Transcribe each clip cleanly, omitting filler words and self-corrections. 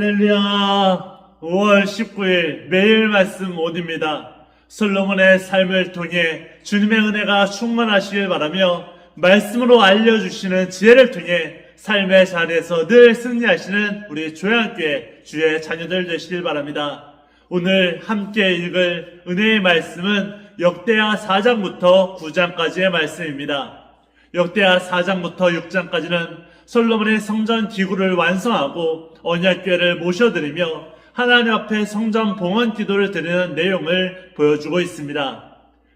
할렐루야. 5월 19일 매일 말씀 온입니다. 솔로몬의 삶을 통해 주님의 은혜가 충만하시길 바라며 말씀으로 알려주시는 지혜를 통해 삶의 자리에서 늘 승리하시는 우리 조양교회 주의 자녀들 되시길 바랍니다. 오늘 함께 읽을 은혜의 말씀은 역대하 4장부터 9장까지의 말씀입니다. 역대하 4장부터 6장까지는 솔로몬의 성전 기구를 완성하고 언약궤를 모셔드리며 하나님 앞에 성전 봉헌 기도를 드리는 내용을 보여주고 있습니다.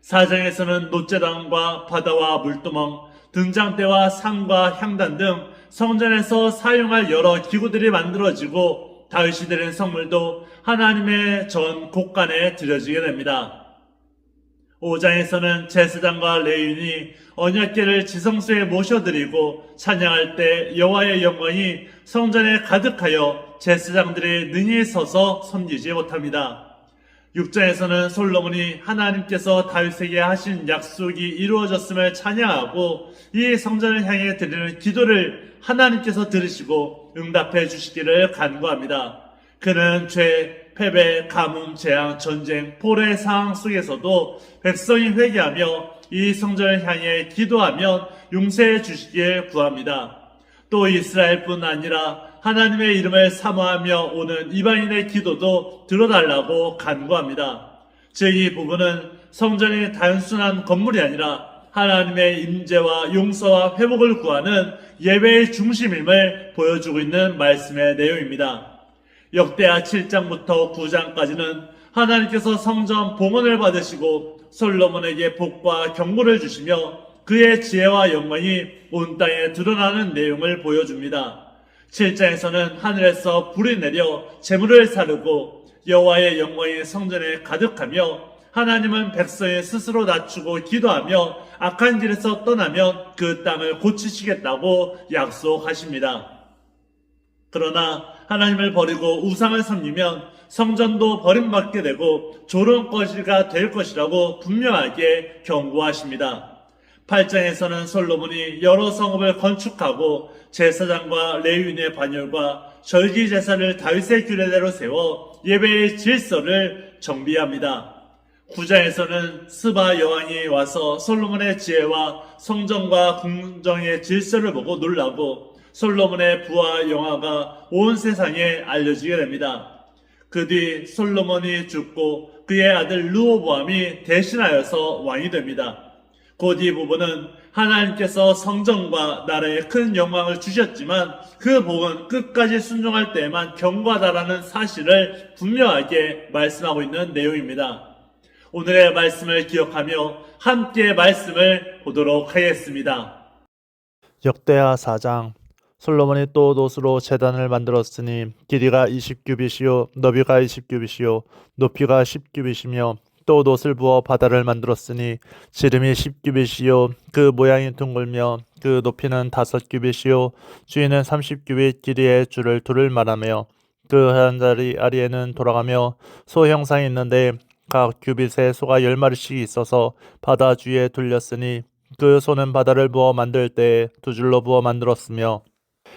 4장에서는 놋재단과 바다와 물두멍, 등장대와 상과 향단 등 성전에서 사용할 여러 기구들이 만들어지고 다윗이 드린 성물도 하나님의 전 곳간에 드려지게 됩니다. 5장에서는 제사장과 레위인이 언약궤를 지성소에 모셔드리고 찬양할 때 여호와의 영광이 성전에 가득하여 제사장들이 능히 서서 섬기지 못합니다. 6장에서는 솔로몬이 하나님께서 다윗에게 하신 약속이 이루어졌음을 찬양하고 이 성전을 향해 드리는 기도를 하나님께서 들으시고 응답해 주시기를 간구합니다. 그는 죄, 패배, 가뭄, 재앙, 전쟁, 포로의 상황 속에서도 백성이 회개하며 이 성전을 향해 기도하면 용서해 주시길 구합니다. 또 이스라엘뿐 아니라 하나님의 이름을 사모하며 오는 이방인의 기도도 들어달라고 간구합니다. 즉 이 부분은 성전이 단순한 건물이 아니라 하나님의 임재와 용서와 회복을 구하는 예배의 중심임을 보여주고 있는 말씀의 내용입니다. 역대하 7장부터 9장까지는 하나님께서 성전 봉헌을 받으시고 솔로몬에게 복과 경고를 주시며 그의 지혜와 영광이 온 땅에 드러나는 내용을 보여줍니다. 7장에서는 하늘에서 불이 내려 재물을 사르고 여호와의 영광이 성전에 가득하며 하나님은 백성이 스스로 낮추고 기도하며 악한 길에서 떠나면 그 땅을 고치시겠다고 약속하십니다. 그러나 하나님을 버리고 우상을 섬기면 성전도 버림받게 되고 조롱거리가 될 것이라고 분명하게 경고하십니다. 8장에서는 솔로몬이 여러 성읍을 건축하고 제사장과 레위인의 반열과 절기 제사를 다윗의 규례대로 세워 예배의 질서를 정비합니다. 9장에서는 스바 여왕이 와서 솔로몬의 지혜와 성전과 궁정의 질서를 보고 놀라고 솔로몬의 부와 영화가 온 세상에 알려지게 됩니다. 그 뒤 솔로몬이 죽고 그의 아들 르호보암이 대신하여서 왕이 됩니다. 곧 이 부분은 하나님께서 성전과 나라에 큰 영광을 주셨지만 그 복은 끝까지 순종할 때에만 경과하다라는 사실을 분명하게 말씀하고 있는 내용입니다. 오늘의 말씀을 기억하며 함께 말씀을 보도록 하겠습니다. 역대하 4장. 솔로몬이 또 놋으로 제단을 만들었으니 길이가 20규빗이요 너비가 20규빗이요 높이가 10규빗이며 또 놋을 부어 바다를 만들었으니 지름이 10규빗이요 그 모양이 둥글며 그 높이는 5규빗이요 주위는 30규빗 길이의 줄을 둘을 말하며 그 한 자리 아래에는 돌아가며 소 형상이 있는데 각 규빗에 소가 10마리씩 있어서 바다 주위에 둘렸으니 그 소는 바다를 부어 만들 때에 두 줄로 부어 만들었으며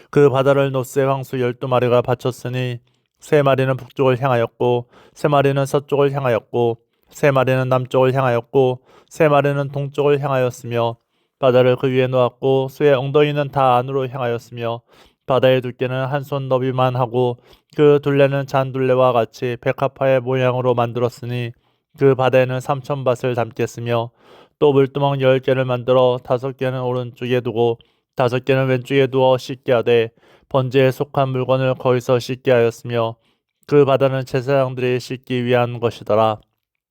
그 바다를 놋의 황수 12마리가 받쳤으니 3마리는 북쪽을 향하였고 3마리는 서쪽을 향하였고 3마리는 남쪽을 향하였고 3마리는 동쪽을 향하였으며 바다를 그 위에 놓았고 소의 엉덩이는 다 안으로 향하였으며 바다의 두께는 한 손 너비만 하고 그 둘레는 잔둘레와 같이 백합화의 모양으로 만들었으니 그 바다에는 3,000밭을 담겠으며 또 물두멍 10개를 만들어 5개는 오른쪽에 두고 5개는 왼쪽에 두어 씻게 하되 번제에 속한 물건을 거기서 씻게 하였으며 그 바다는 제사장들이 씻기 위한 것이더라.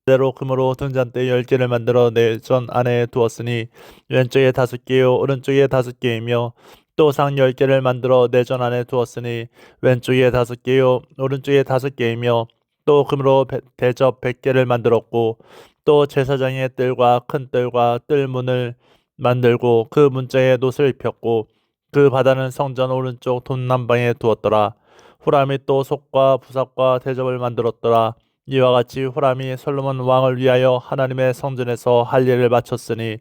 대로 금으로 등잔대 10개를 만들어 내전 안에 두었으니 왼쪽에 5개요 오른쪽에 5개이며 또 상 10개를 만들어 내전 안에 두었으니 왼쪽에 5개요 오른쪽에 5개이며 또 금으로 대접 100개를 만들었고 또 제사장의 뜰과 큰 뜰과 뜰문을 만들고 그 문짝에 놋을 입혔고 그 바다는 성전 오른쪽 동남방에 두었더라. 후람이 또 속과 부삭과 대접을 만들었더라. 이와 같이 후람이 솔로몬 왕을 위하여 하나님의 성전에서 할 일을 마쳤으니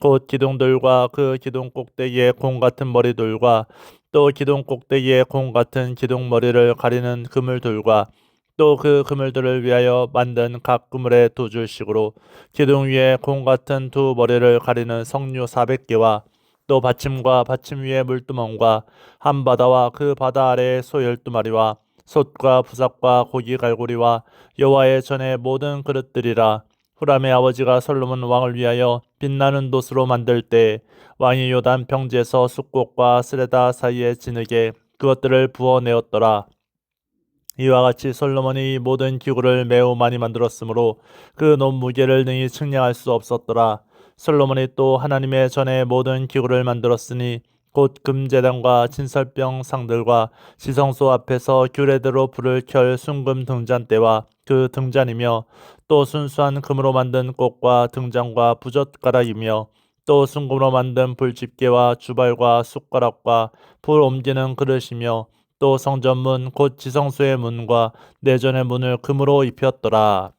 곧 기둥들과 그 기둥 꼭대기에 공 같은 머리들과 또 기둥 꼭대기에 공 같은 기둥 머리를 가리는 그물들과 또 그 그물들을 위하여 만든 각 그물의 두 줄씩으로 기둥 위에 공 같은 두 머리를 가리는 석류 400개와 또 받침과 받침 위에 물두멍과 한 바다와 그 바다 아래의 소 12마리와 솥과 부삽과 고기 갈고리와 여호와의 전의 모든 그릇들이라. 후람의 아버지가 솔로몬 왕을 위하여 빛나는 돛으로 만들 때 왕이 요단 평지에서 숫꽃과 스레다 사이에 진흙에 그것들을 부어내었더라. 이와 같이 솔로몬이 이 모든 기구를 매우 많이 만들었으므로 그 논무게를 능히 측량할 수 없었더라. 솔로몬이 또 하나님의 전에 모든 기구를 만들었으니 곧 금제단과 진설병 상들과 지성소 앞에서 규례대로 불을 켤 순금 등잔대와 그 등잔이며 또 순수한 금으로 만든 꽃과 등잔과 부젓가락이며 또 순금으로 만든 불집게와 주발과 숟가락과 불 옮기는 그릇이며 또 성전문 곧 지성소의 문과 내전의 문을 금으로 입혔더라.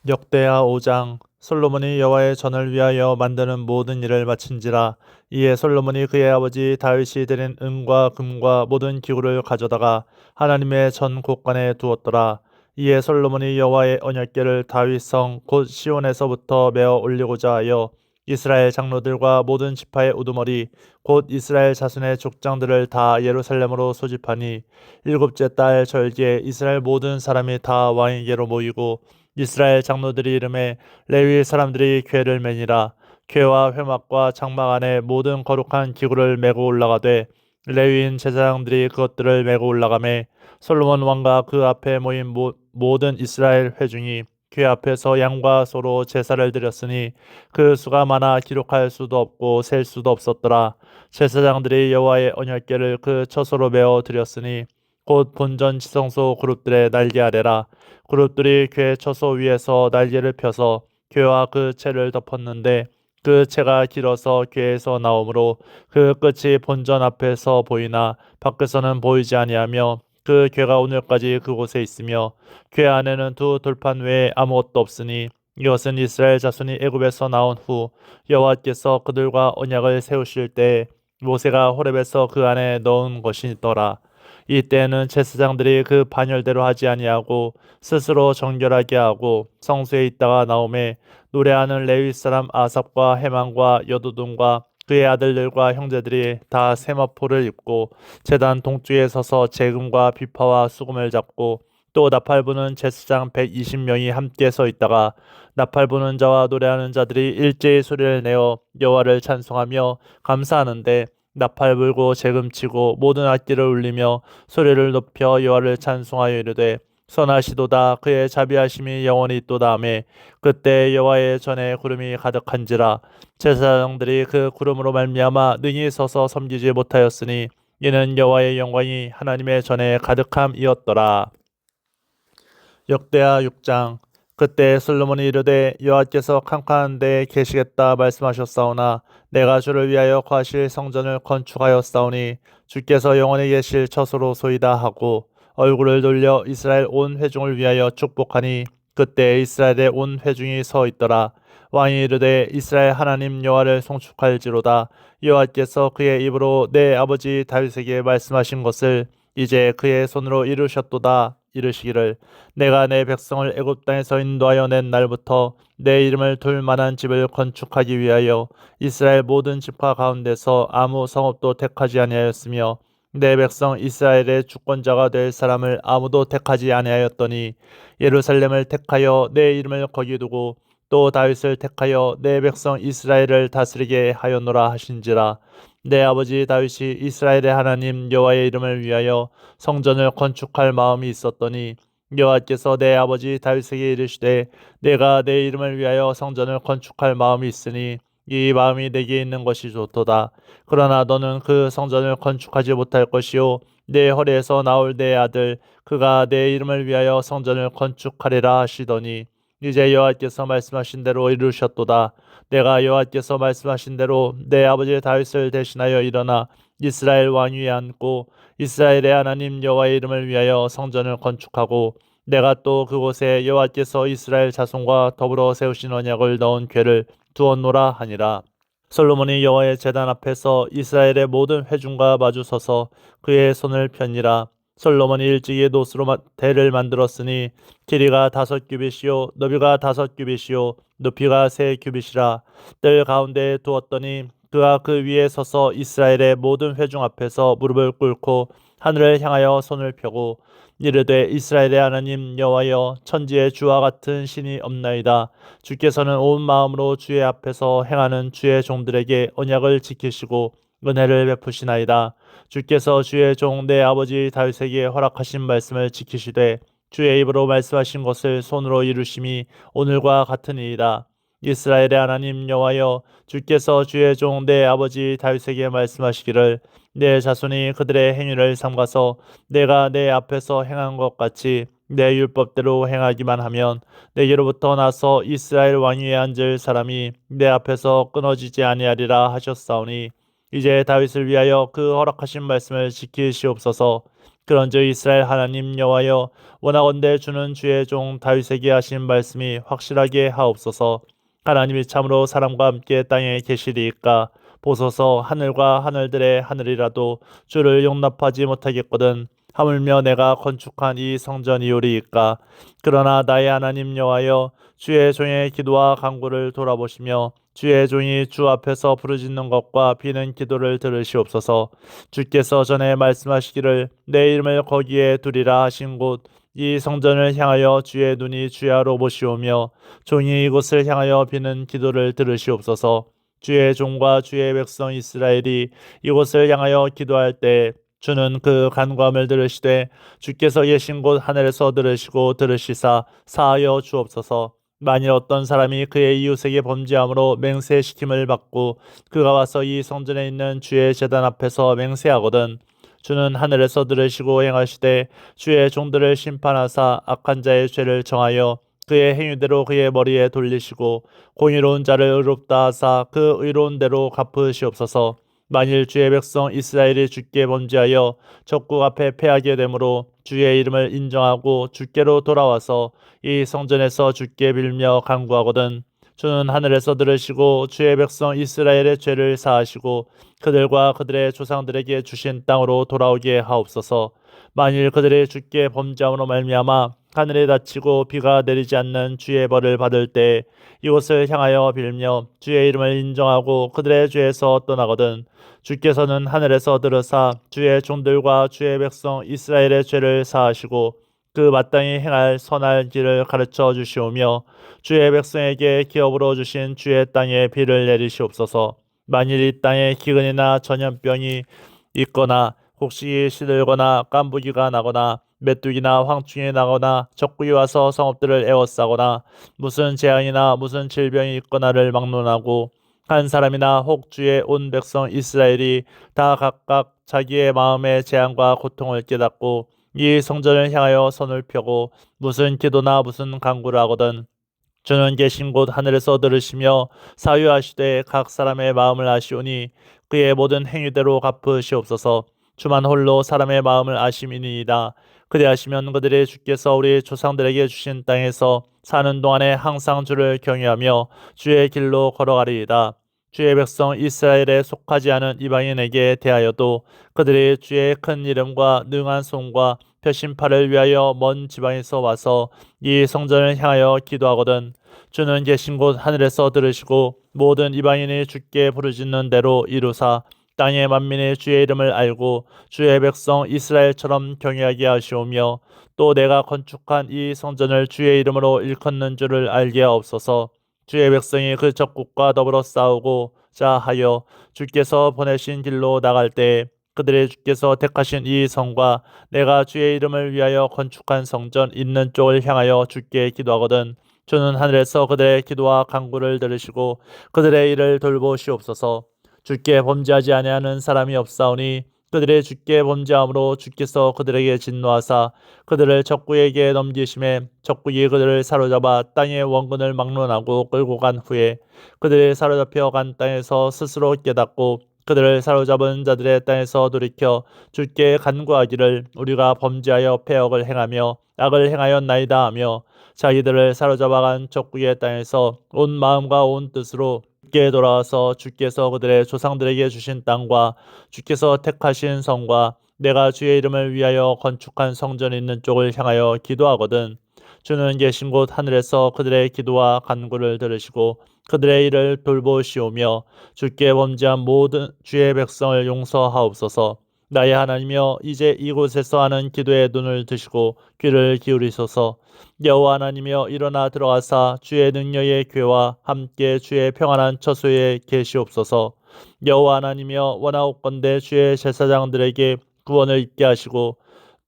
역대하 5장. 솔로몬이 여호와의 전을 위하여 만드는 모든 일을 마친지라. 이에 솔로몬이 그의 아버지 다윗이 드린 은과 금과 모든 기구를 가져다가 하나님의 전 곳간에 두었더라. 이에 솔로몬이 여호와의 언약궤를 다윗성 곧 시온에서부터 메어 올리고자 하여 이스라엘 장로들과 모든 지파의 우두머리 곧 이스라엘 자손의 족장들을 다 예루살렘으로 소집하니 일곱째 달 절기에 이스라엘 모든 사람이 다 왕에게로 모이고 이스라엘 장로들이 이름에 레위 사람들이 궤를 매니라. 궤와 회막과 장막 안에 모든 거룩한 기구를 메고 올라가되 레위인 제사장들이 그것들을 메고 올라가매 솔로몬 왕과 그 앞에 모인 모든 이스라엘 회중이 궤 앞에서 양과 소로 제사를 드렸으니 그 수가 많아 기록할 수도 없고 셀 수도 없었더라. 제사장들이 여호와의 언약궤를 그 처소로 메어 드렸으니 곧 본전 지성소 그룹들의 날개 아래라. 그룹들이 궤 처소 위에서 날개를 펴서 궤와 그 채를 덮었는데 그 채가 길어서 궤에서 나오므로 그 끝이 본전 앞에서 보이나 밖에서는 보이지 아니하며 그 궤가 오늘까지 그곳에 있으며 궤 안에는 두 돌판 외에 아무것도 없으니 이것은 이스라엘 자손이 애굽에서 나온 후 여호와께서 그들과 언약을 세우실 때 모세가 호렙에서 그 안에 넣은 것이더라. 이때에는 제사장들이 그 반열대로 하지 아니하고 스스로 정결하게 하고 성소에 있다가 나오매 노래하는 레위 사람 아삽과 헤만과 여두둔과 그의 아들들과 형제들이 다 세마포를 입고 제단 동쪽에 서서 재금과 비파와 수금을 잡고 또 나팔 부는 제사장 120명이 함께 서 있다가 나팔 부는 자와 노래하는 자들이 일제히 소리를 내어 여호와를 찬송하며 감사하는데 나팔 불고 재금치고 모든 악기를 울리며 소리를 높여 여호와를 찬송하여 이르되 선하시도다 그의 자비하심이 영원히 있도다 하매 그때 여호와의 전에 구름이 가득한지라. 제사장들이 그 구름으로 말미암아 능히 서서 섬기지 못하였으니 이는 여호와의 영광이 하나님의 전에 가득함이었더라. 역대하 6장. 그때 솔로몬이 이르되 여호와께서 캄캄한 데에 계시겠다 말씀하셨사오나 내가 주를 위하여 거하실 성전을 건축하였사오니 주께서 영원히 계실 처소로 소이다 하고 얼굴을 돌려 이스라엘 온 회중을 위하여 축복하니 그때 이스라엘의 온 회중이 서 있더라. 왕이 이르되 이스라엘 하나님 여호와를 송축할지로다. 여호와께서 그의 입으로 내 아버지 다윗에게 말씀하신 것을 이제 그의 손으로 이루셨도다. 이르시기를 내가 내 백성을 애굽 땅에서 인도하여 낸 날부터 내 이름을 둘 만한 집을 건축하기 위하여 이스라엘 모든 지파 가운데서 아무 성읍도 택하지 아니하였으며 내 백성 이스라엘의 주권자가 될 사람을 아무도 택하지 아니하였더니 예루살렘을 택하여 내 이름을 거기 두고 또 다윗을 택하여 내 백성 이스라엘을 다스리게 하였노라 하신지라. 내 아버지 다윗이 이스라엘의 하나님 여호와의 이름을 위하여 성전을 건축할 마음이 있었더니 여호와께서 내 아버지 다윗에게 이르시되 내가 내 이름을 위하여 성전을 건축할 마음이 있으니 이 마음이 내게 있는 것이 좋도다. 그러나 너는 그 성전을 건축하지 못할 것이요 내 허리에서 나올 내 아들 그가 내 이름을 위하여 성전을 건축하리라 하시더니 이제 여호와께서 말씀하신 대로 이루셨도다. 내가 여호와께서 말씀하신 대로 내 아버지 다윗을 대신하여 일어나 이스라엘 왕위에 앉고 이스라엘의 하나님 여호와의 이름을 위하여 성전을 건축하고 내가 또 그곳에 여호와께서 이스라엘 자손과 더불어 세우신 언약을 넣은 궤를 두었노라 하니라. 솔로몬이 여호와의 제단 앞에서 이스라엘의 모든 회중과 마주서서 그의 손을 펴니라. 솔로몬이 일찍이 노스로 대를 만들었으니 길이가 5규빗이요 너비가 5규빗이요 높이가 3규빗이라. 뜰 가운데에 두었더니 그가 그 위에 서서 이스라엘의 모든 회중 앞에서 무릎을 꿇고 하늘을 향하여 손을 펴고 이르되 이스라엘의 하나님 여호와여, 천지에 주와 같은 신이 없나이다. 주께서는 온 마음으로 주의 앞에서 행하는 주의 종들에게 언약을 지키시고 은혜를 베푸시나이다. 주께서 주의 종 내 아버지 다윗에게 허락하신 말씀을 지키시되 주의 입으로 말씀하신 것을 손으로 이루심이 오늘과 같으니이다. 이스라엘의 하나님 여호와여, 주께서 주의 종 내 아버지 다윗에게 말씀하시기를 내 자손이 그들의 행위를 삼가서 내가 내 앞에서 행한 것 같이 내 율법대로 행하기만 하면 내게로부터 나서 이스라엘 왕위에 앉을 사람이 내 앞에서 끊어지지 아니하리라 하셨사오니 이제 다윗을 위하여 그 허락하신 말씀을 지키시옵소서. 그런즉 이스라엘 하나님 여호와여, 원하건대 주는 주의 종 다윗에게 하신 말씀이 확실하게 하옵소서. 하나님이 참으로 사람과 함께 땅에 계시리이까. 보소서, 하늘과 하늘들의 하늘이라도 주를 용납하지 못하겠거든. 하물며 내가 건축한 이 성전이오리이까. 그러나 나의 하나님 여호와여, 주의 종의 기도와 간구를 돌아보시며 주의 종이 주 앞에서 부르짖는 것과 비는 기도를 들으시옵소서. 주께서 전에 말씀하시기를 내 이름을 거기에 두리라 하신 곳 이 성전을 향하여 주의 눈이 주야로 보시오며 종이 이곳을 향하여 비는 기도를 들으시옵소서. 주의 종과 주의 백성 이스라엘이 이곳을 향하여 기도할 때 주는 그 간구함을 들으시되 주께서 계신 곳 하늘에서 들으시사 사하여 주옵소서. 만일 어떤 사람이 그의 이웃에게 범죄함으로 맹세시킴을 받고 그가 와서 이 성전에 있는 주의 제단 앞에서 맹세하거든 주는 하늘에서 들으시고 행하시되 주의 종들을 심판하사 악한 자의 죄를 정하여 그의 행위대로 그의 머리에 돌리시고 공의로운 자를 의롭다 하사 그 의로운 대로 갚으시옵소서. 만일 주의 백성 이스라엘이 주께 범죄하여 적국 앞에 패하게 되므로 주의 이름을 인정하고 주께로 돌아와서 이 성전에서 주께 빌며 간구하거든 주는 하늘에서 들으시고 주의 백성 이스라엘의 죄를 사하시고 그들과 그들의 조상들에게 주신 땅으로 돌아오게 하옵소서. 만일 그들이 주께 범죄함으로 말미암아 하늘이 닫히고 비가 내리지 않는 주의 벌을 받을 때 이곳을 향하여 빌며 주의 이름을 인정하고 그들의 죄에서 떠나거든 주께서는 하늘에서 들으사 주의 종들과 주의 백성 이스라엘의 죄를 사하시고 그 마땅히 행할 선할 길을 가르쳐 주시오며 주의 백성에게 기업으로 주신 주의 땅에 비를 내리시옵소서. 만일 이 땅에 기근이나 전염병이 있거나 곡식이 시들거나 깐부기가 나거나 메뚜기나 황충이 나거나 적군이 와서 성읍들을 에워싸거나 무슨 재앙이나 무슨 질병이 있거나를 막론하고 한 사람이나 혹 주의 온 백성 이스라엘이 다 각각 자기의 마음의 재앙과 고통을 깨닫고 이 성전을 향하여 손을 펴고 무슨 기도나 무슨 간구를 하거든 주는 계신 곳 하늘에서 들으시며 사유하시되 각 사람의 마음을 아시오니 그의 모든 행위대로 갚으시옵소서. 주만 홀로 사람의 마음을 아심이니이다. 그리하시면 그들의 주께서 우리 조상들에게 주신 땅에서 사는 동안에 항상 주를 경외하며 주의 길로 걸어가리이다. 주의 백성 이스라엘에 속하지 않은 이방인에게 대하여도 그들이 주의 큰 이름과 능한 손과 표심팔을 위하여 먼 지방에서 와서 이 성전을 향하여 기도하거든 주는 계신 곳 하늘에서 들으시고 모든 이방인이 주께 부르짖는 대로 이루사 땅의 만민이 주의 이름을 알고 주의 백성 이스라엘처럼 경외하게 하시오며 또 내가 건축한 이 성전을 주의 이름으로 일컫는 줄을 알게 하옵소서. 주의 백성이 그 적국과 더불어 싸우고자 하여 주께서 보내신 길로 나갈 때 그들의 주께서 택하신 이 성과 내가 주의 이름을 위하여 건축한 성전 있는 쪽을 향하여 주께 기도하거든 주는 하늘에서 그들의 기도와 간구를 들으시고 그들의 일을 돌보시옵소서. 주께 범죄하지 아니하는 사람이 없사오니 그들의 주께 범죄함으로 주께서 그들에게 진노하사 그들을 적국에게 넘기심에 적국이 그들을 사로잡아 땅의 원근을 막론하고 끌고 간 후에 그들이 사로잡혀 간 땅에서 스스로 깨닫고 그들을 사로잡은 자들의 땅에서 돌이켜 주께 간구하기를 우리가 범죄하여 패역을 행하며 악을 행하였나이다 하며 자기들을 사로잡아간 적국의 땅에서 온 마음과 온 뜻으로 주께 돌아와서 주께서 그들의 조상들에게 주신 땅과 주께서 택하신 성과 내가 주의 이름을 위하여 건축한 성전이 있는 쪽을 향하여 기도하거든. 주는 계신 곳 하늘에서 그들의 기도와 간구를 들으시고 그들의 일을 돌보시오며 주께 범죄한 모든 주의 백성을 용서하옵소서. 나의 하나님이여 이제 이곳에서 하는 기도에 눈을 드시고 귀를 기울이소서. 여호와 하나님이여 일어나 들어가사 주의 능력의 궤와 함께 주의 평안한 처소에 계시옵소서. 여호와 하나님이여 원하옵건대 주의 제사장들에게 구원을 있게 하시고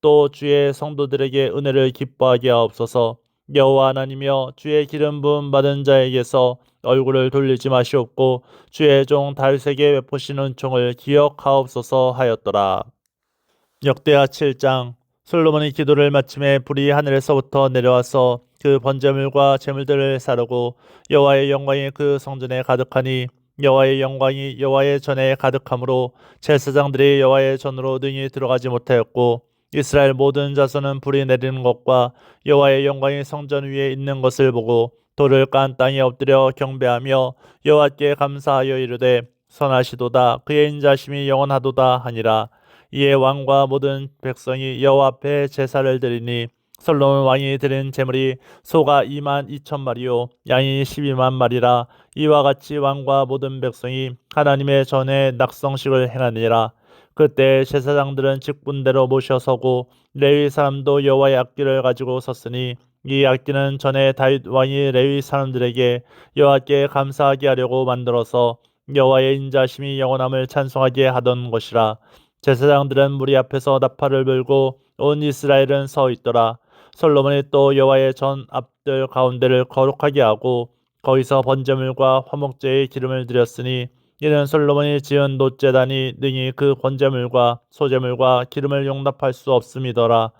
또 주의 성도들에게 은혜를 기뻐하게 하옵소서. 여호와 하나님이여 주의 기름 부음 받은 자에게서 얼굴을 돌리지 마시옵고 주의 종 다윗에게 베푸시는 은총을 기억하옵소서 하였더라. 역대하 7장. 솔로몬이 기도를 마침에 불이 하늘에서부터 내려와서 그 번제물과 제물들을 사르고 여호와의 영광이 그 성전에 가득하니 여호와의 영광이 여호와의 전에 가득하므로 제사장들이 여호와의 전으로 능히 들어가지 못하였고 이스라엘 모든 자손은 불이 내리는 것과 여호와의 영광이 성전 위에 있는 것을 보고 돌을 깐 땅에 엎드려 경배하며 여호와께 감사하여 이르되 선하시도다 그의 인자심이 영원하도다 하니라. 이에 왕과 모든 백성이 여호와 앞에 제사를 드리니 솔로몬 왕이 드린 제물이 소가 2만 2천 마리요 양이 12만 마리라. 이와 같이 왕과 모든 백성이 하나님의 전에 낙성식을 행하니라. 그때 제사장들은 직분대로 모셔서고 레위 사람도 여호와의 악기를 가지고 섰으니 이 악기는 전에 다윗 왕이 레위 사람들에게 여호와께 감사하게 하려고 만들어서 여호와의 인자심이 영원함을 찬송하게 하던 것이라. 제사장들은 무리 앞에서 나팔을 불고 온 이스라엘은 서 있더라. 솔로몬이 또 여호와의 전 앞들 가운데를 거룩하게 하고 거기서 번제물과 화목제의 기름을 드렸으니 이는 솔로몬이 지은 놋제단이 능히 그 번제물과 소제물과 기름을 용납할 수 없음이더라.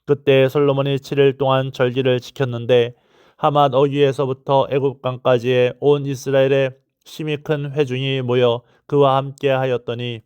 그때 솔로몬이 7일 동안 절기를 지켰는데 하맛 어귀에서부터 애굽강까지의 온 이스라엘의 심히 큰 회중이 모여 그와 함께 하였더니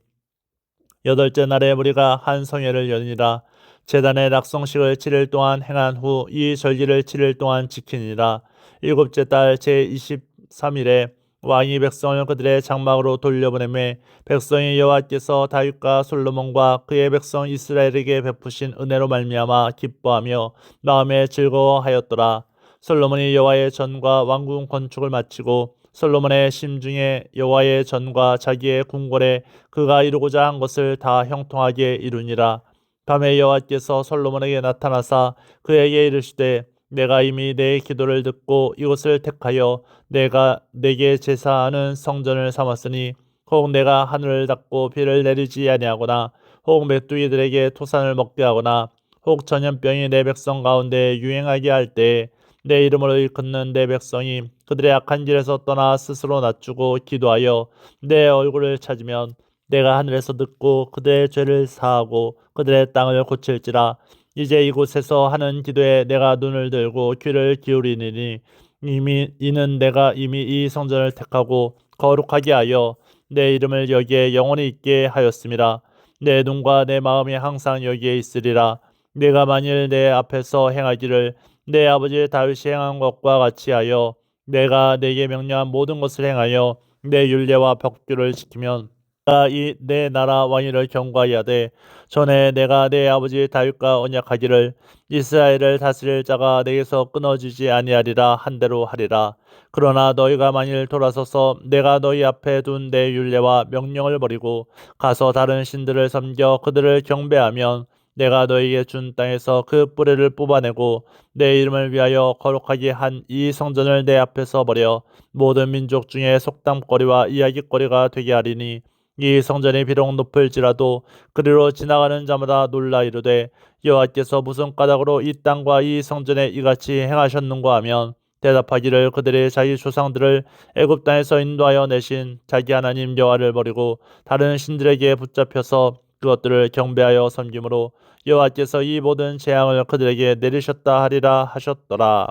여덟째 날에 무리가 한 성회를 여니라. 제단의 낙성식을 7일 동안 행한 후 이 절기를 7일 동안 지키니라. 일곱째 달 제23일에 왕이 백성을 그들의 장막으로 돌려보내매 백성이 여호와께서 다윗과 솔로몬과 그의 백성 이스라엘에게 베푸신 은혜로 말미암아 기뻐하며 마음에 즐거워하였더라. 솔로몬이 여호와의 전과 왕궁 건축을 마치고 솔로몬의 심중에 여호와의 전과 자기의 궁궐에 그가 이루고자 한 것을 다 형통하게 이루니라. 밤에 여호와께서 솔로몬에게 나타나사 그에게 이르시되 내가 이미 내 기도를 듣고 이곳을 택하여 내가 내게 제사하는 성전을 삼았으니 혹 내가 하늘을 닫고 비를 내리지 아니하거나 혹 메뚜기들에게 토산을 먹게 하거나 혹 전염병이 내 백성 가운데 유행하게 할 때에 내 이름으로 일컫는 내 백성이 그들의 악한 길에서 떠나 스스로 낮추고 기도하여 내 얼굴을 찾으면 내가 하늘에서 듣고 그들의 죄를 사하고 그들의 땅을 고칠지라. 이제 이곳에서 하는 기도에 내가 눈을 들고 귀를 기울이니 이는 내가 이미 이 성전을 택하고 거룩하게 하여 내 이름을 여기에 영원히 있게 하였음이라. 내 눈과 내 마음이 항상 여기에 있으리라. 내가 만일 내 앞에서 행하기를 내 아버지 다윗이 행한 것과 같이 하여 내가 내게 명령한 모든 것을 행하여 내 율례와 벽규를 지키면 내가 이 내 나라 왕위를 경고하게 하되 전에 내가 내 아버지 다윗과 언약하기를 이스라엘을 다스릴 자가 내게서 끊어지지 아니하리라 한 대로 하리라. 그러나 너희가 만일 돌아서서 내가 너희 앞에 둔 내 율례와 명령을 버리고 가서 다른 신들을 섬겨 그들을 경배하면 내가 너희에게 준 땅에서 그 뿌리를 뽑아내고 내 이름을 위하여 거룩하게 한 이 성전을 내 앞에서 버려 모든 민족 중에 속담거리와 이야기거리가 되게 하리니 이 성전이 비록 높을지라도 그리로 지나가는 자마다 놀라 이르되 여호와께서 무슨 까닭으로 이 땅과 이 성전에 이같이 행하셨는가 하면 대답하기를 그들이 자기 조상들을 애굽 땅에서 인도하여 내신 자기 하나님 여호와를 버리고 다른 신들에게 붙잡혀서 그것들을 경배하여 섬김으로 여호와께서 이 모든 재앙을 그들에게 내리셨다 하리라 하셨더라.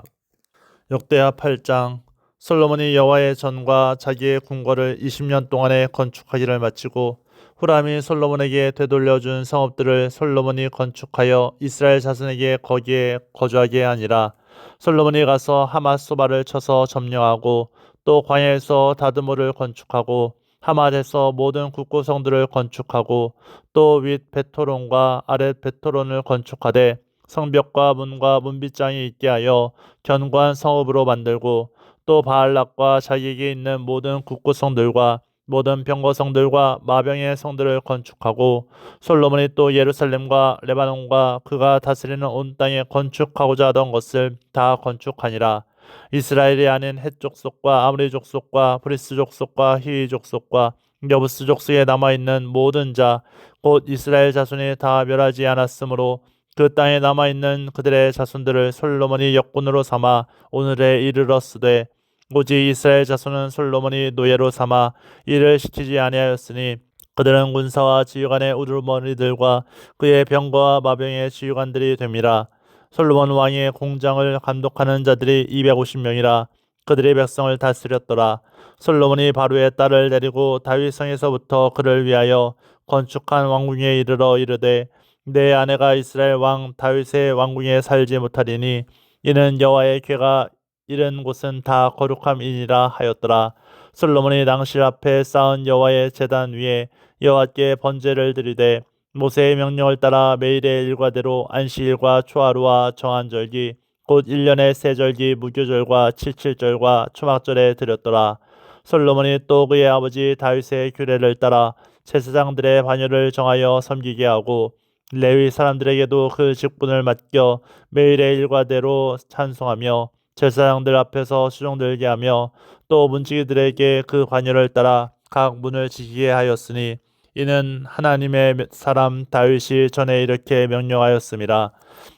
역대하 8장. 솔로몬이 여호와의 전과 자기의 궁궐을 20년 동안에 건축하기를 마치고 후람이 솔로몬에게 되돌려준 성읍들을 솔로몬이 건축하여 이스라엘 자손에게 거기에 거주하게 하니라. 솔로몬이 가서 하맛소바를 쳐서 점령하고 또 광야에서 다드모를 건축하고 하맛에서 모든 국고성들을 건축하고 또 윗 베토론과 아랫 베토론을 건축하되 성벽과 문과 문빗장이 있게 하여 견고한 성읍으로 만들고 또 바알락과 자기에게 있는 모든 국고성들과 모든 병거성들과 마병의 성들을 건축하고 솔로몬이 또 예루살렘과 레바논과 그가 다스리는 온 땅에 건축하고자 하던 것을 다 건축하니라. 이스라엘이 아닌 헷 족속과 아므리 족속과 브리스 족속과 히위 족속과 여부스 족속에 남아 있는 모든 자 곧 이스라엘 자손이 다 멸하지 않았으므로 그 땅에 남아 있는 그들의 자손들을 솔로몬이 역군으로 삼아 오늘에 이르렀으되 오직 이스라엘 자손은 솔로몬이 노예로 삼아 일을 시키지 아니하였으니 그들은 군사와 지휘관의 우두머리들과 그의 병거와 마병의 지휘관들이 됨이라. 솔로몬 왕의 공장을 감독하는 자들이 250명이라. 그들의 백성을 다스렸더라. 솔로몬이 바로의 딸을 데리고 다윗성에서부터 그를 위하여 건축한 왕궁에 이르러 이르되 내 아내가 이스라엘 왕 다윗의 왕궁에 살지 못하리니 이는 여호와의 궤가 이른 곳은 다 거룩함이니라 하였더라. 솔로몬이 낭실 앞에 쌓은 여호와의 제단 위에 여호와께 번제를 드리되 모세의 명령을 따라 매일의 일과대로 안식일과 초하루와 정한절기 곧 1년의 세 절기 무교절과 칠칠절과 초막절에 드렸더라. 솔로몬이 또 그의 아버지 다윗의 규례를 따라 제사장들의 반열을 정하여 섬기게 하고 레위 사람들에게도 그 직분을 맡겨 매일의 일과대로 찬송하며 제사장들 앞에서 수종들게 하며 또 문지기들에게 그 관여를 따라 각 문을 지키게 하였으니 이는 하나님의 사람 다윗이 전에 이렇게 명령하였음이라.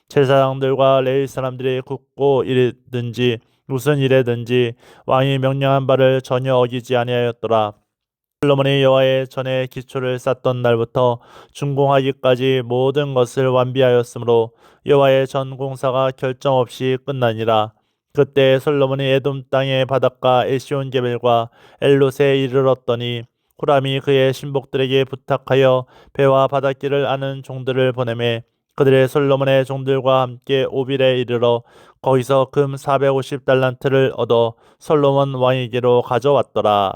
제사장들과 레위 사람들이 굳고 이르든지 무슨 일에든지 왕이 명령한 바를 전혀 어기지 아니하였더라. 솔로몬이 여호와의 전에 기초를 쌓던 날부터 준공하기까지 모든 것을 완비하였으므로 여호와의 전 공사가 결점 없이 끝나니라. 그때 솔로몬이 에돔 땅의 바닷가 에시온게벨과 엘롯에 이르렀더니 후람이 그의 신복들에게 부탁하여 배와 바닷길을 아는 종들을 보내매 그들의 솔로몬의 종들과 함께 오빌에 이르러 거기서 금 450달란트를 얻어 솔로몬 왕에게로 가져왔더라.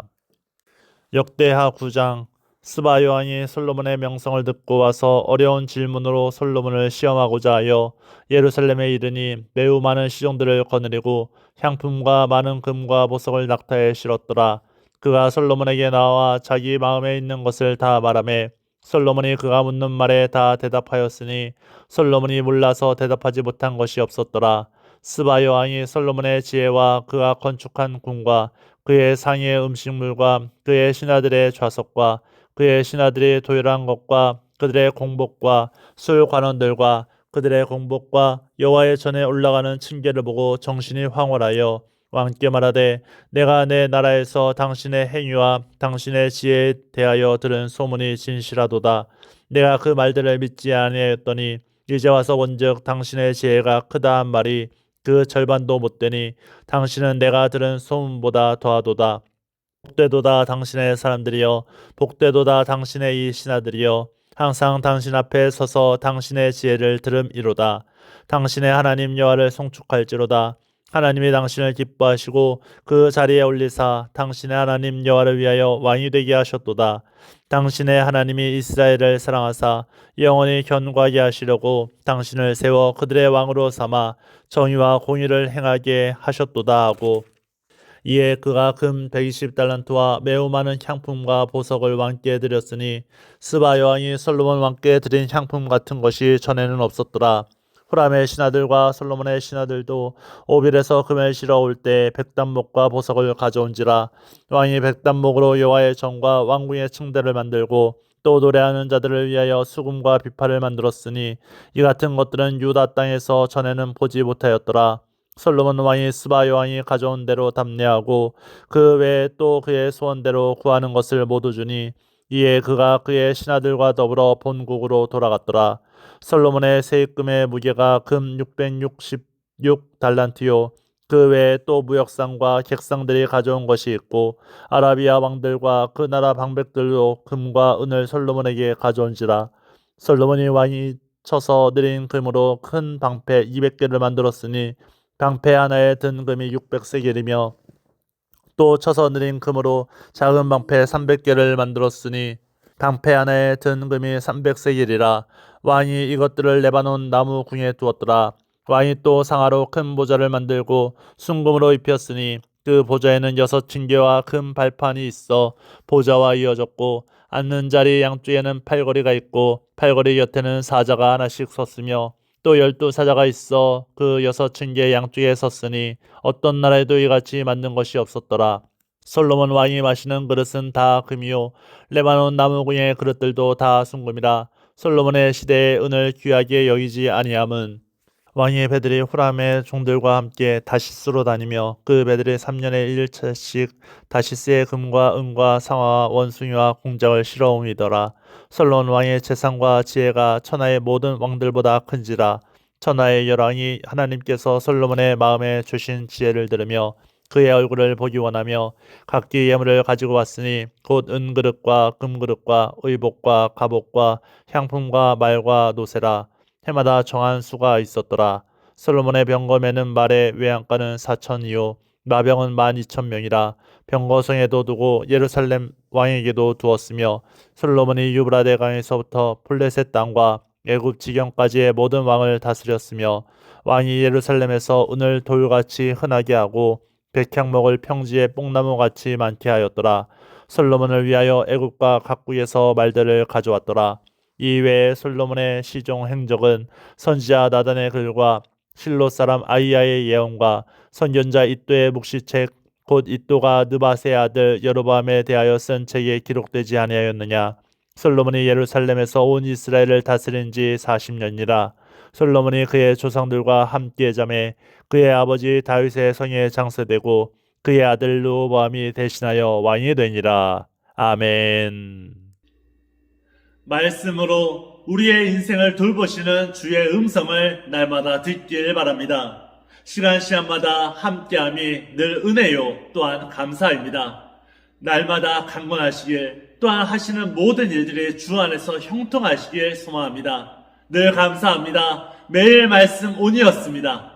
역대하 9장. 스바 여왕이 솔로몬의 명성을 듣고 와서 어려운 질문으로 솔로몬을 시험하고자 하여 예루살렘에 이르니 매우 많은 시종들을 거느리고 향품과 많은 금과 보석을 낙타에 실었더라. 그가 솔로몬에게 나와 자기 마음에 있는 것을 다 말하매 솔로몬이 그가 묻는 말에 다 대답하였으니 솔로몬이 몰라서 대답하지 못한 것이 없었더라. 스바 여왕이 솔로몬의 지혜와 그가 건축한 궁과 그의 상의 음식물과 그의 신하들의 좌석과 그의 신하들이 도열한 것과 그들의 공복과 술 관원들과 그들의 공복과 여호와의 전에 올라가는 층계를 보고 정신이 황홀하여 왕께 말하되 내가 내 나라에서 당신의 행위와 당신의 지혜에 대하여 들은 소문이 진실하도다. 내가 그 말들을 믿지 아니하였더니 이제 와서 본즉 당신의 지혜가 크다 한 말이 그 절반도 못되니 당신은 내가 들은 소문보다 더하도다. 복되도다 당신의 사람들이여 복되도다 당신의 이 신하들이여 항상 당신 앞에 서서 당신의 지혜를 들음이로다. 당신의 하나님 여호와를 송축할지로다. 하나님이 당신을 기뻐하시고 그 자리에 올리사 당신의 하나님 여호와를 위하여 왕이 되게 하셨도다. 당신의 하나님이 이스라엘을 사랑하사 영원히 견고하게 하시려고 당신을 세워 그들의 왕으로 삼아 정의와 공의를 행하게 하셨도다 하고 이에 그가 금 120달란트와 매우 많은 향품과 보석을 왕께 드렸으니 스바 여왕이 솔로몬 왕께 드린 향품 같은 것이 전에는 없었더라. 후람의 신하들과 솔로몬의 신하들도 오빌에서 금을 실어 올 때 백단목과 보석을 가져온지라. 왕이 백단목으로 여호와의 전과 왕궁의 층대를 만들고 또 노래하는 자들을 위하여 수금과 비파를 만들었으니 이 같은 것들은 유다 땅에서 전에는 보지 못하였더라. 솔로몬 왕이 스바 여왕이 가져온 대로 답례하고 그 외에 또 그의 소원대로 구하는 것을 모두 주니 이에 그가 그의 신하들과 더불어 본국으로 돌아갔더라. 솔로몬의 세입금의 무게가 금 666달란트요. 그 외에 또 무역상과 객상들이 가져온 것이 있고 아라비아 왕들과 그 나라 방백들도 금과 은을 솔로몬에게 가져온지라. 솔로몬이 왕이 쳐서 느린 금으로 큰 방패 200개를 만들었으니 방패 하나에 든 금이 600세겔이며 또 쳐서 느린 금으로 작은 방패 300개를 만들었으니 방패 하나에 든 금이 300세겔이라. 왕이 이것들을 레바논 나무 궁에 두었더라. 왕이 또 상아로 큰 보좌를 만들고 순금으로 입혔으니 그 보좌에는 6층계와 큰 발판이 있어 보좌와 이어졌고 앉는 자리 양쪽에는 팔걸이가 있고 팔걸이 곁에는 사자가 하나씩 섰으며 또 12사자가 있어 그 6층계 양쪽에 섰으니 어떤 나라에도 이같이 만든 것이 없었더라. 솔로몬 왕이 마시는 그릇은 다 금이요 레바논 나무궁의 그릇들도 다 순금이라. 솔로몬의 시대에 은을 귀하게 여기지 아니함은 왕의 배들이 후람의 종들과 함께 다시스로 다니며 그 배들이 3년에 1차씩 다시스의 금과 은과 상아와 원숭이와 공작을 실어옵니더라. 솔로몬 왕의 재산과 지혜가 천하의 모든 왕들보다 큰지라. 천하의 열왕이 하나님께서 솔로몬의 마음에 주신 지혜를 들으며 그의 얼굴을 보기 원하며 각기 예물을 가지고 왔으니 곧 은그릇과 금그릇과 의복과 갑옷과 향품과 말과 노새라. 해마다 정한 수가 있었더라. 솔로몬의 병거매는 말의 외양간은 4천이요 마병은 12,000명이라. 병거성에도 두고 예루살렘 왕에게도 두었으며 솔로몬이 유브라데 강에서부터 블레셋 땅과 애굽 지경까지의 모든 왕을 다스렸으며 왕이 예루살렘에서 은을 돌같이 흔하게 하고 백향 먹을 평지에 뽕나무같이 많게 하였더라. 솔로몬을 위하여 애굽과 각국에서 말들을 가져왔더라. 이외에 솔로몬의 시종 행적은 선지자 나단의 글과 실로 사람 아이야의 예언과 선견자 이도의 묵시책 곧 이도가 느바세의 아들 여로보암에 대하여 쓴 책에 기록되지 아니하였느냐. 솔로몬이 예루살렘에서 온 이스라엘을 다스린 지 40년이라. 솔로몬이 그의 조상들과 함께 잠에 그의 아버지 다윗의 성에 장세되고 그의 아들 르호보암이 대신하여 왕이 되니라. 아멘. 말씀으로 우리의 인생을 돌보시는 주의 음성을 날마다 듣길 바랍니다. 시간마다 함께함이 늘 은혜요 또한 감사입니다. 날마다 강건하시길 또한 하시는 모든 일들이 주 안에서 형통하시길 소망합니다. 늘 감사합니다. 매일 말씀 온이었습니다.